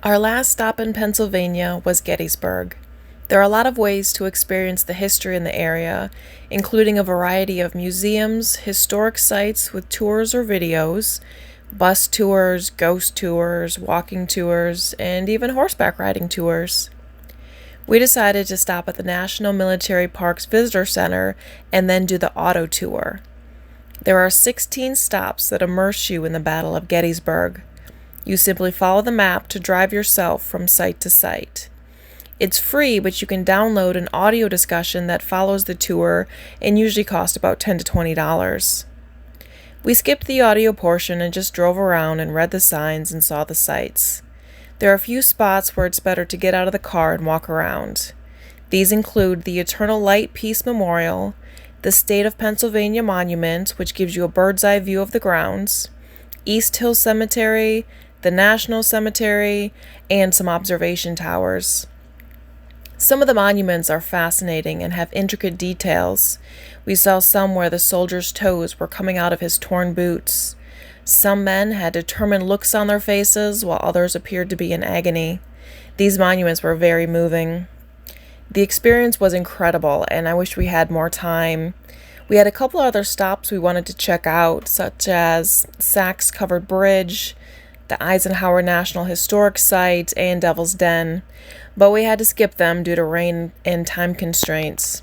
Our last stop in Pennsylvania was Gettysburg. There are a lot of ways to experience the history in the area, including a variety of museums, historic sites with tours or videos, bus tours, ghost tours, walking tours, and even horseback riding tours. We decided to stop at the National Military Parks Visitor Center and then do the auto tour. There are 16 stops that immerse you in the Battle of Gettysburg. You simply follow the map to drive yourself from site to site. It's free, but you can download an audio discussion that follows the tour and usually costs about $10 to $20. We skipped the audio portion and just drove around and read the signs and saw the sights. There are a few spots where it's better to get out of the car and walk around. These include the Eternal Light Peace Memorial, the State of Pennsylvania Monument, which gives you a bird's eye view of the grounds, East Hill Cemetery, the National Cemetery, and some observation towers. Some of the monuments are fascinating and have intricate details. We saw some where the soldier's toes were coming out of his torn boots. Some men had determined looks on their faces, while others appeared to be in agony. These monuments were very moving. The experience was incredible, and I wish we had more time. We had a couple other stops we wanted to check out, such as Sachs Covered Bridge, the Eisenhower National Historic Site, and Devil's Den, but we had to skip them due to rain and time constraints.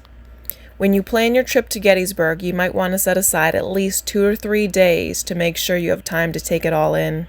When you plan your trip to Gettysburg, you might want to set aside at least 2 or 3 days to make sure you have time to take it all in.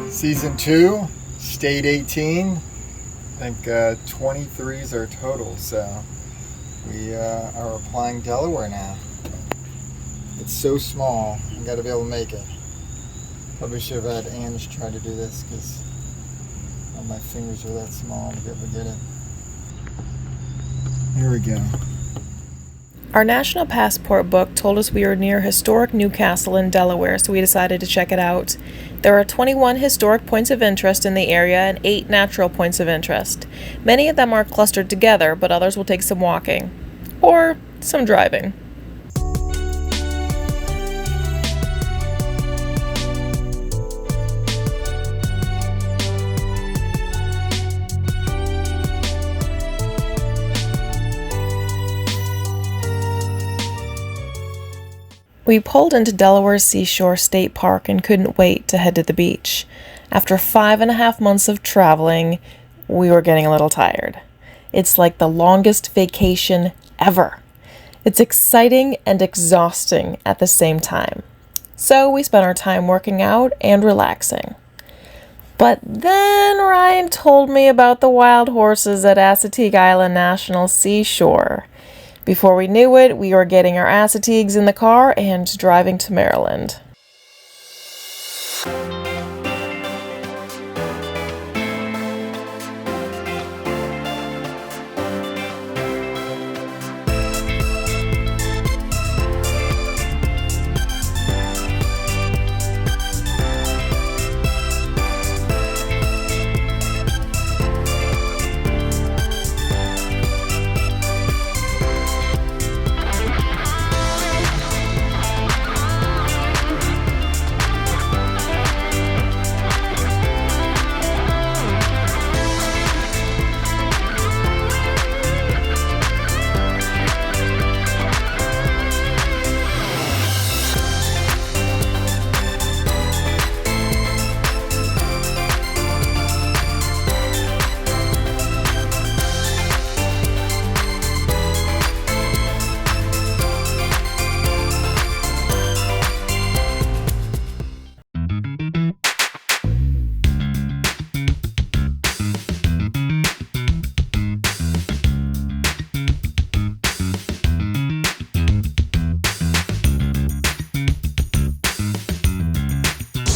Season 2, State 18. I think 23s are total, so we are applying Delaware now. It's so small, I gotta be able to make it. Probably should have had Ange try to do this because my fingers are that small to be able to get it. Here we go. Our national passport book told us we were near historic Newcastle in Delaware, so we decided to check it out. There are 21 historic points of interest in the area and 8 natural points of interest. Many of them are clustered together, but others will take some walking. Or some driving. We pulled into Delaware Seashore State Park and couldn't wait to head to the beach. After 5.5 months of traveling, we were getting a little tired. It's like the longest vacation ever. It's exciting and exhausting at the same time. So we spent our time working out and relaxing. But then Ryan told me about the wild horses at Assateague Island National Seashore. Before we knew it, we were getting our Assateagues in the car and driving to Maryland.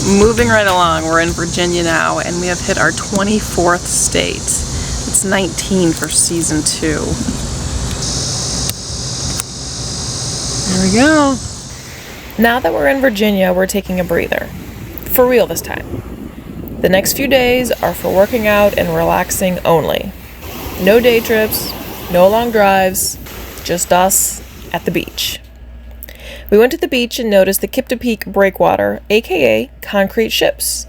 Moving right along, we're in Virginia now, and we have hit our 24th state. It's 19 for season 2. There we go. Now that we're in Virginia, we're taking a breather. For real this time. The next few days are for working out and relaxing only. No day trips, no long drives, just us at the beach. We went to the beach and noticed the Kiptopeke Breakwater, aka concrete ships.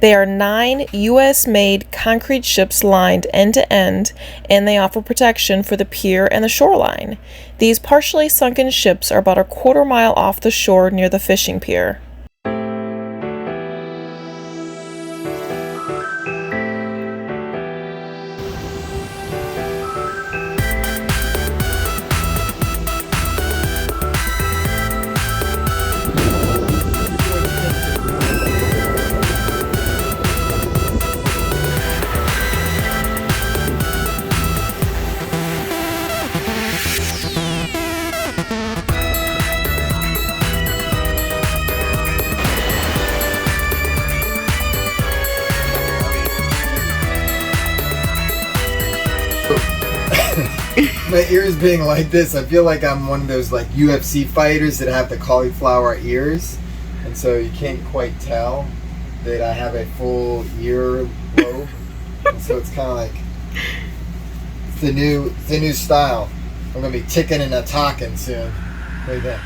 They are 9 U.S.-made concrete ships lined end to end, and they offer protection for the pier and the shoreline. These partially sunken ships are about a quarter mile off the shore near the fishing pier. My ears being like this, I feel like I'm one of those like UFC fighters that have the cauliflower ears, and so you can't quite tell that I have a full ear lobe, and so it's kind of like it's the new style. I'm gonna be ticking and a talking soon. What do you think?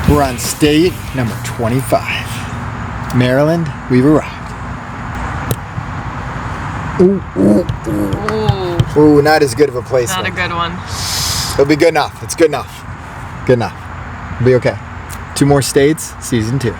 We're on state number 25. Maryland, we've arrived. Ooh, not as good of a place. Not a good one. It'll be good enough. It's good enough. Good enough. It'll be okay. 2 more states, season 2.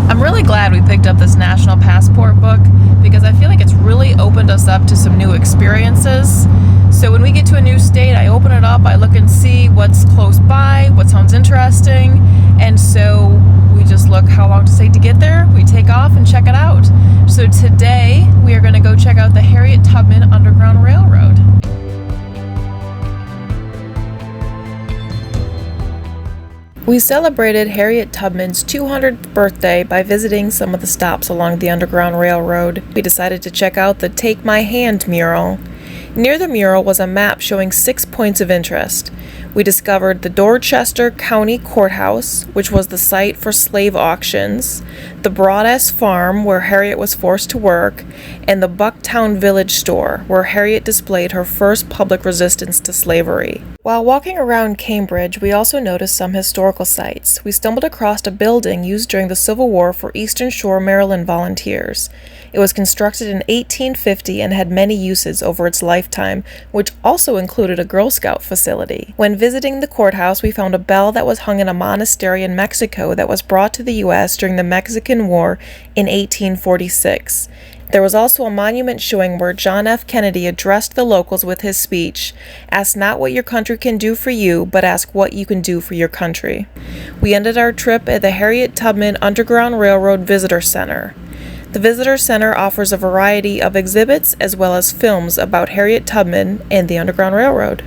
I'm really glad we picked up this National Passport book because I feel like it's really opened us up to some new experiences. So when we get to a new state, I open it up, I look and see what's close by, what sounds interesting, and so we just look how long does it take to get there, we take off and check it out. So today, we are going to go check out the Harriet Tubman Underground Railroad. We celebrated Harriet Tubman's 200th birthday by visiting some of the stops along the Underground Railroad. We decided to check out the Take My Hand mural. Near the mural was a map showing 6 points of interest. We discovered the Dorchester County Courthouse, which was the site for slave auctions, the Broadass Farm, where Harriet was forced to work, and the Bucktown Village Store, where Harriet displayed her first public resistance to slavery. While walking around Cambridge, we also noticed some historical sites. We stumbled across a building used during the Civil War for Eastern Shore, Maryland volunteers. It was constructed in 1850 and had many uses over its lifetime, which also included a Girl Scout facility. When visiting the courthouse, we found a bell that was hung in a monastery in Mexico that was brought to the U.S. during the Mexican War in 1846. There was also a monument showing where John F. Kennedy addressed the locals with his speech, "Ask not what your country can do for you, but ask what you can do for your country." We ended our trip at the Harriet Tubman Underground Railroad Visitor Center. The Visitor Center offers a variety of exhibits as well as films about Harriet Tubman and the Underground Railroad.